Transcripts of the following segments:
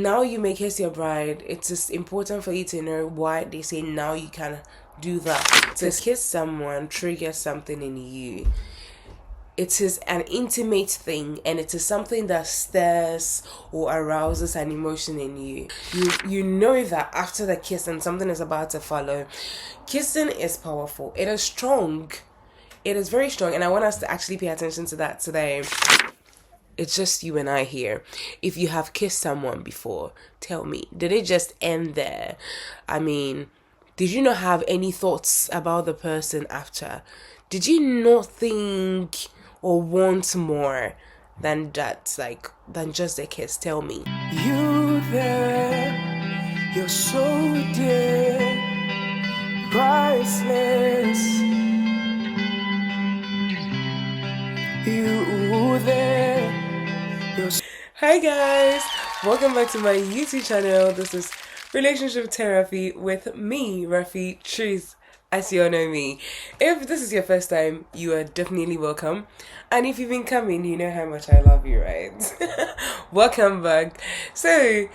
now you may kiss your bride, it is important for you to know why they say now you can do that. To kiss someone triggers something in you. It is an intimate thing, and it is something that stirs or arouses an emotion in you. You know that after the kiss and something is about to follow. Kissing is powerful. It is strong. It is very strong, and I want us to actually pay attention to that today. It's just you and I here. If you have kissed someone before, tell me, did it just end there? I mean, did you not have any thoughts about the person after? Did you not think or want more than that, like, than just a kiss? Tell me. You there, you're so dear, priceless. You there, you're so. Hi guys, welcome back to my YouTube channel. This is Relationship Therapy with me, Rafi Truth, as you all know me. If this is your first time, you are definitely welcome. And if you've been coming, you know how much I love you, right? Welcome back. So,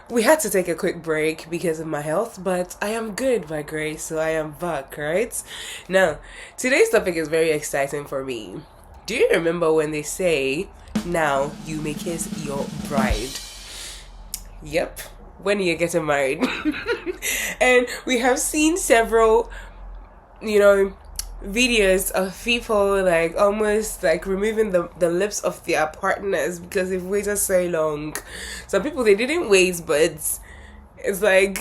we had to take a quick break because of my health, but I am good by grace, so I am back, right? Now, today's topic is very exciting for me. Do you remember when they say, now you may kiss your bride? Yep, when you're getting married. And we have seen several, videos of people like almost like removing the lips of their partners because they've waited so long. Some people, they didn't wait, but it's like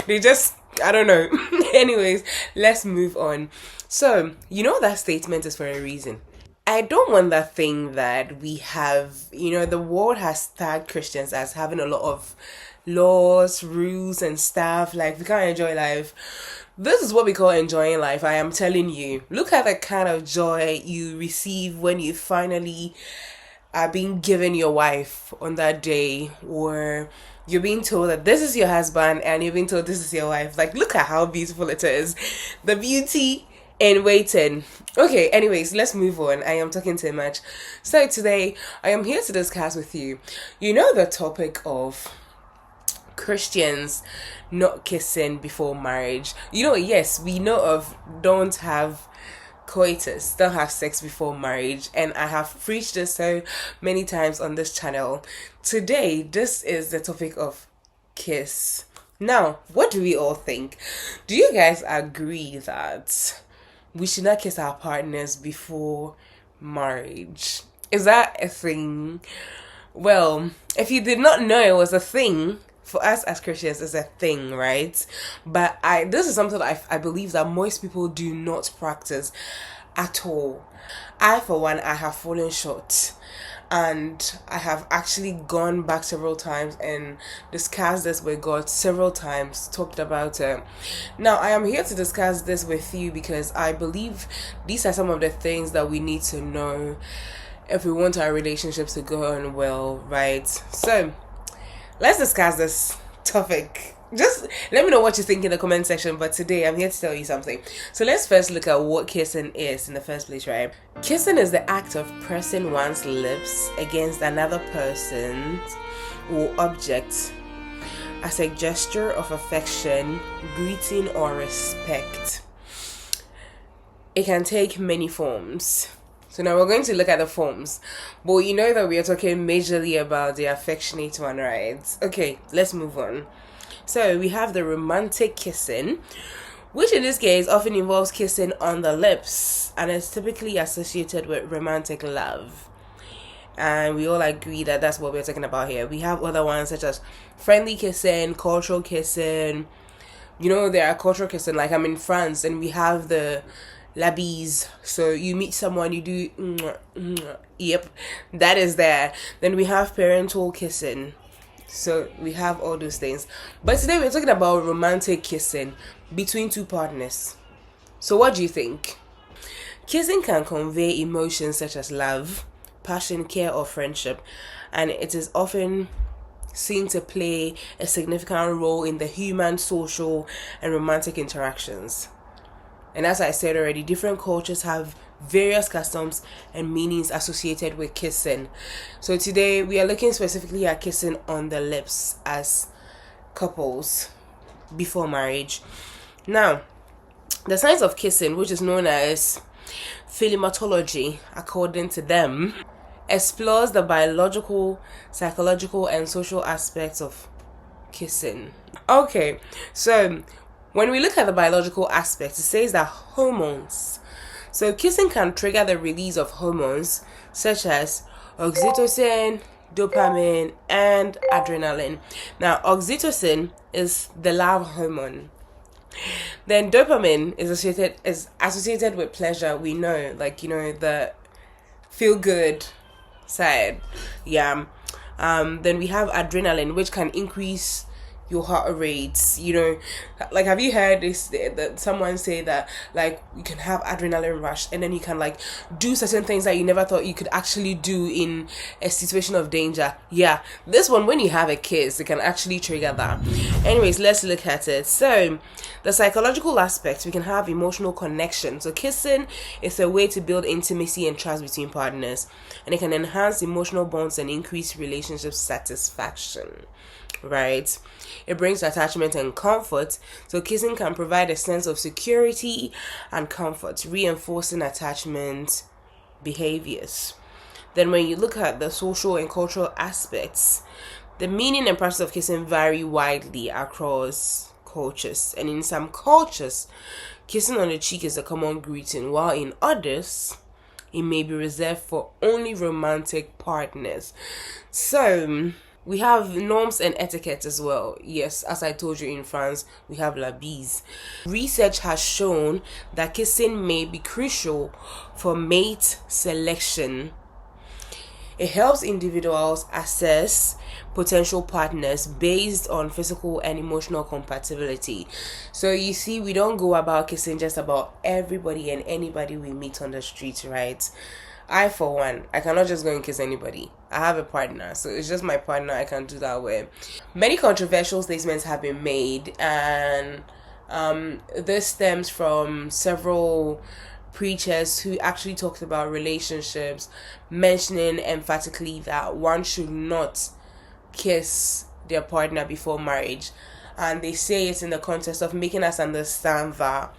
they just, I don't know. Anyways, let's move on. So, that statement is for a reason. I don't want that thing that we have, the world has tagged Christians as having a lot of laws, rules, and stuff. Like, we can't enjoy life. This is what we call enjoying life. I am telling you. Look at the kind of joy you receive when you finally are being given your wife on that day, or you're being told that this is your husband and you're being told this is your wife. Like, look at how beautiful it is. The beauty in waiting. Okay, anyways, let's move on. I am talking too much. So today, I am here to discuss with you, the topic of Christians not kissing before marriage. Yes, we know of don't have coitus, don't have sex before marriage, and I have preached this so many times on this channel. Today, this is the topic of kiss. Now, what do we all think? Do you guys agree that we should not kiss our partners before marriage? Is that a thing? Well, if you did not know it was a thing, for us as Christians, it's a thing, right? But this is something that I believe that most people do not practice at all. I, for one, I have fallen short. And I have actually gone back several times and discussed this with God several times, talked about it. Now, I am here to discuss this with you because I believe these are some of the things that we need to know if we want our relationships to go on well, right? So, let's discuss this topic. Just let me know what you think in the comment section, but today I'm here to tell you something. So let's first look at what kissing is in the first place, right? Kissing is the act of pressing one's lips against another person or object as a gesture of affection, greeting, or respect. It can take many forms. So now we're going to look at the forms. But you know that we are talking majorly about the affectionate one, right? Okay, let's move on. So we have the romantic kissing, which in this case often involves kissing on the lips and is typically associated with romantic love. And we all agree that that's what we're talking about here. We have other ones such as friendly kissing, cultural kissing. There are cultural kissing, like I'm in France and we have the la bise. So you meet someone, you do yep, that is there. Then we have parental kissing. So we have all those things. But today we're talking about romantic kissing between two partners. So what do you think? Kissing can convey emotions such as love, passion, care, or friendship, and it is often seen to play a significant role in the human, social, and romantic interactions. And as I said already, different cultures have various customs and meanings associated with kissing. So today we are looking specifically at kissing on the lips as couples before marriage. Now, the science of kissing, which is known as philematology, according to them, explores the biological, psychological, and social aspects of kissing. Okay, so when we look at the biological aspects, it says that hormones. So kissing can trigger the release of hormones such as oxytocin, dopamine, and adrenaline. Now, oxytocin is the love hormone. Then dopamine is associated with pleasure. We know, the feel good side. Yeah. Then we have adrenaline, which can increase your heart rates. Have you heard this, that someone say that you can have adrenaline rush and then you can do certain things that you never thought you could actually do in a situation of danger? Yeah, this one, when you have a kiss, it can actually trigger that. Anyways, let's look at it. So the psychological aspect, we can have emotional connection. So kissing is a way to build intimacy and trust between partners, and it can enhance emotional bonds and increase relationship satisfaction, right? It brings attachment and comfort. So kissing can provide a sense of security and comfort, reinforcing attachment behaviors. Then when you look at the social and cultural aspects, the meaning and practice of kissing vary widely across cultures. And in some cultures, kissing on the cheek is a common greeting, while in others, it may be reserved for only romantic partners. So we have norms and etiquette as well. Yes, as I told you, in France, we have la bise. Research has shown that kissing may be crucial for mate selection. It helps individuals assess potential partners based on physical and emotional compatibility. So you see, we don't go about kissing just about everybody and anybody we meet on the street, right? I, for one, I cannot just go and kiss anybody. I have a partner, so it's just my partner I can do that with. Many controversial statements have been made, and this stems from several preachers who actually talked about relationships, mentioning emphatically that one should not kiss their partner before marriage. And they say it in the context of making us understand that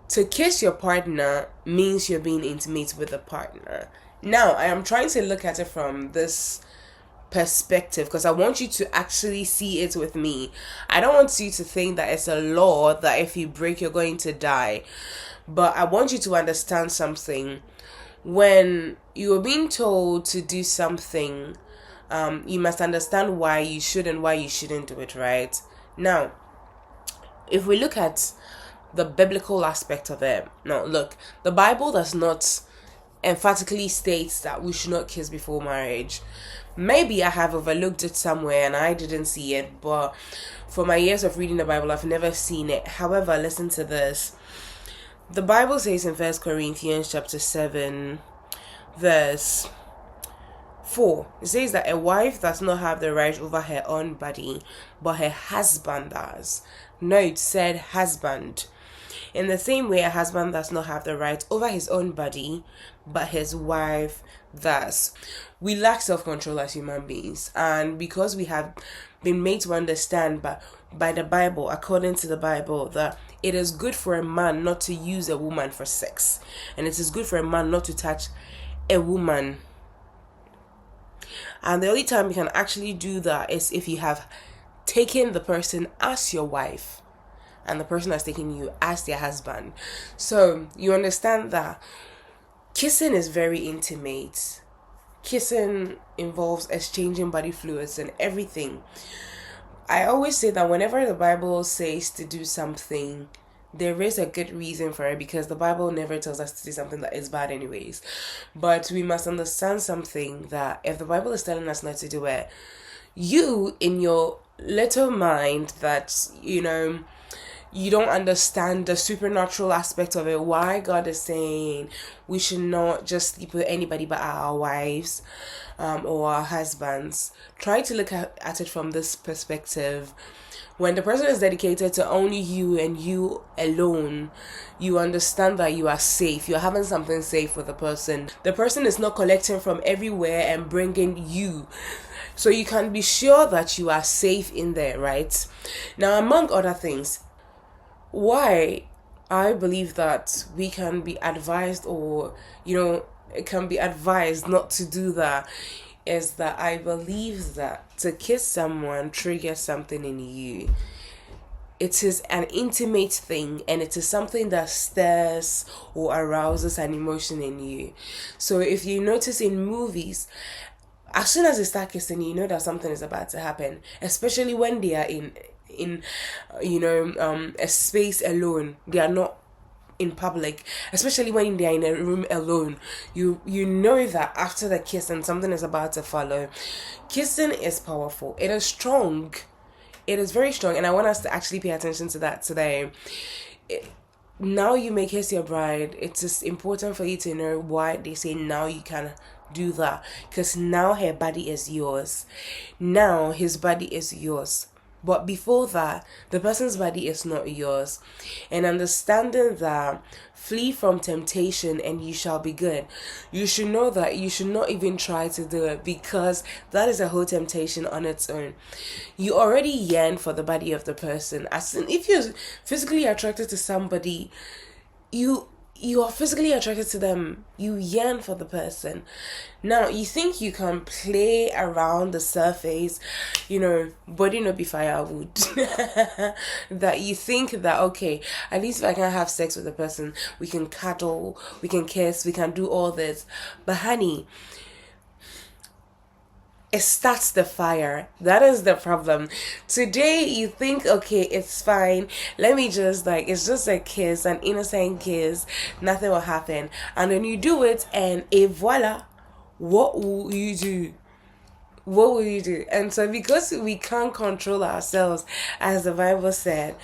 to kiss your partner means you're being intimate with the partner. Now, I am trying to look at it from this perspective because I want you to actually see it with me. I don't want you to think that it's a law that if you break, you're going to die. But I want you to understand something. When you're being told to do something, you must understand why you should and why you shouldn't do it, right? Now, if we look at the biblical aspect of it. No, look, the Bible does not emphatically state that we should not kiss before marriage. Maybe I have overlooked it somewhere and I didn't see it, but for my years of reading the Bible, I've never seen it. However, listen to this. The Bible says in 1 Corinthians chapter 7, verse 4, it says that a wife does not have the right over her own body, but her husband does. Note, said husband. In the same way, a husband does not have the right over his own body, but his wife does. We lack self-control as human beings, and because we have been made to understand by the Bible, according to the Bible, that it is good for a man not to use a woman for sex, and it is good for a man not to touch a woman. And the only time you can actually do that is if you have taken the person as your wife and the person has taken you as their husband. So you understand that kissing is very intimate. Kissing involves exchanging body fluids and everything. I always say that whenever the Bible says to do something, there is a good reason for it, because the Bible never tells us to do something that is bad anyways. But we must understand something, that if the Bible is telling us not to do it, you in your little mind that, You don't understand the supernatural aspect of it. Why God is saying we should not just sleep with anybody but our wives, or our husbands. Try to look at it from this perspective. When the person is dedicated to only you and you alone, you understand that you are safe. You're having something safe with the person. The person is not collecting from everywhere and bringing you. So you can be sure that you are safe in there, right? Now, among other things, why I believe that we can be advised, or, it can be advised not to do that, is that I believe that to kiss someone triggers something in you. It is an intimate thing, and it is something that stirs or arouses an emotion in you. So if you notice in movies, as soon as they start kissing, you know that something is about to happen, especially when they are in a space alone. They are not in public, especially when they're in a room alone. You know that after the kiss and something is about to follow. Kissing is powerful. It is strong. It is very strong, and I want us to actually pay attention to that today. Now you may kiss your bride. It is important for you to know why they say now you can do that, because now her body is yours. Now his body is yours. But before that, the person's body is not yours. And understanding that, flee from temptation and you shall be good. You should know that you should not even try to do it, because that is a whole temptation on its own. You already yearn for the body of the person. As in, if you're physically attracted to somebody, you are physically attracted to them. You yearn for the person. Now, you think you can play around the surface, body no be firewood. That you think that, okay, at least if I can have sex with the person, we can cuddle, we can kiss, we can do all this. But honey, it starts the fire. That is the problem. Today you think, okay, it's fine. Let me just it's just a kiss, an innocent kiss. Nothing will happen. And then you do it, and voila, what will you do? What will you do? And so, because we can't control ourselves, as the Bible said,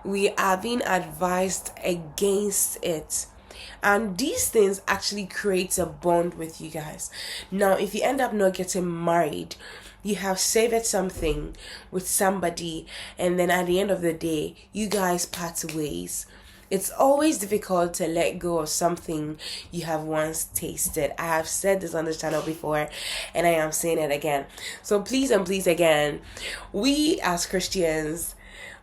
we are being advised against it. And these things actually create a bond with you guys. Now, if you end up not getting married, you have savored something with somebody, and then at the end of the day, you guys part ways. It's always difficult to let go of something you have once tasted. I have said this on this channel before, and I am saying it again. So please and please again, we as Christians,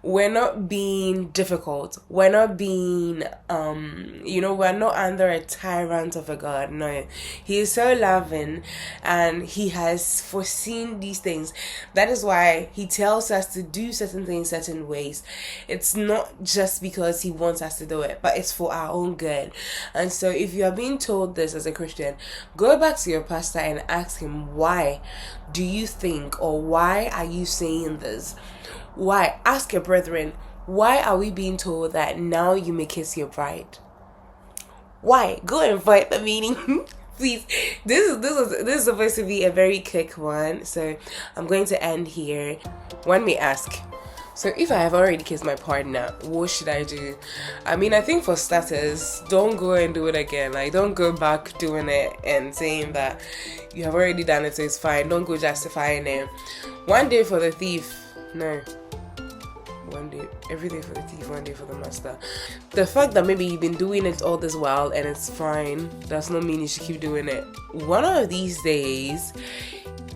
we're not being difficult. We're not being, we're not under a tyrant of a God. No, he is so loving, and he has foreseen these things. That is why he tells us to do certain things certain ways. It's not just because he wants us to do it, but it's for our own good. And so if you are being told this as a Christian, go back to your pastor and ask him, why do you think, or why are you saying this? Why? Ask your brethren, why are we being told that now you may kiss your bride? Why? Go and find the meaning. Please. This is supposed to be a very quick one, so I'm going to end here. One may ask, so if I have already kissed my partner, what should I do? I mean, I think for starters, don't go and do it again. Don't go back doing it and saying that you have already done it, so it's fine. Don't go justifying it. One day for the thief. No. One day, every day for the thief, one day for the master. The fact that maybe you've been doing it all this while and it's fine does not mean you should keep doing it. One of these days,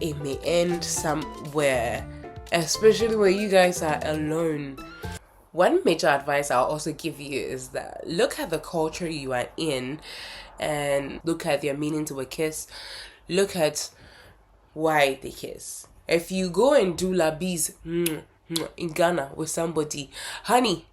it may end somewhere, especially when you guys are alone. One major advice I'll also give you is that look at the culture you are in, and look at their meaning to a kiss. Look at why they kiss. If you go and do la bise in Ghana with somebody, honey,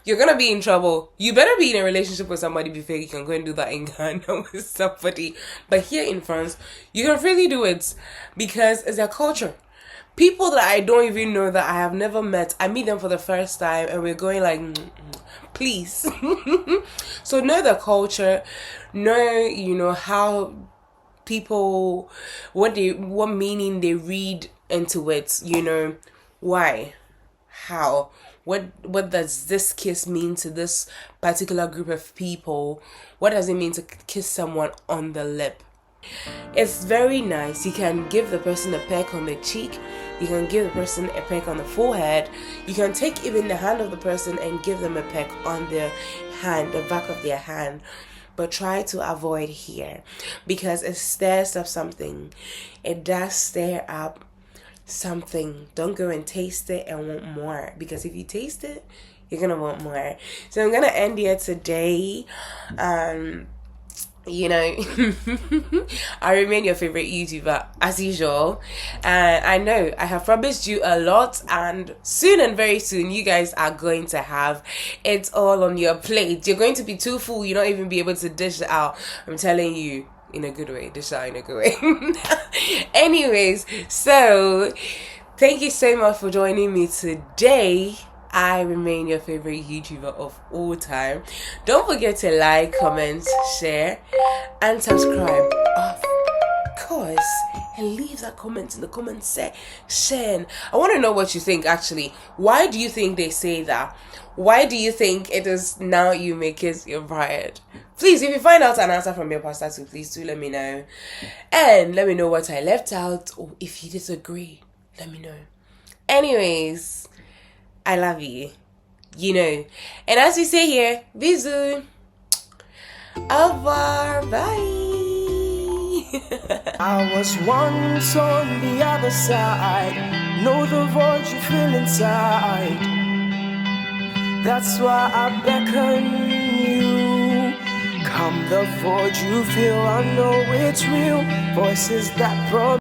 you're gonna be in trouble. You better be in a relationship with somebody before you can go and do that in Ghana with somebody. But here in France, you can freely do it, because it's their culture. People that I don't even know, that I have never met, I meet them for the first time, and we're going please. So know the culture, know how people, what meaning they read into it, why. how. What does this kiss mean to this particular group of people? What does it mean to kiss someone on the lip? It's very nice. You can give the person a peck on the cheek. You can give the person a peck on the forehead. You can take even the hand of the person and give them a peck on their hand, the back of their hand. But try to avoid here, because it stirs up something. It does stir up something. Don't go and taste it and want more, because if you taste it, you're gonna want more. So I'm gonna end here today. I remain your favorite YouTuber as usual, and I know I have promised you a lot, and soon and very soon you guys are going to have it all on your plate. You're going to be too full, you'll not even be able to dish it out. I'm telling you, in a good way. Dish it out in a good way. Anyways, so thank you so much for joining me today. I remain your favorite YouTuber of all time. Don't forget to like, comment, share, and subscribe. Of course. And leave that comment in the comment section. I want to know what you think, actually. Why do you think they say that? Why do you think it is now you may kiss your bride? Please, if you find out an answer from your pastor too, please do let me know. And let me know what I left out, or if you disagree, let me know. Anyways, I love you. And as we say here, bisous. Au revoir. Bye. I was once on the other side. Know the void you feel inside. That's why I beckon you. Come the void you feel, I know it's real. Voices that promise.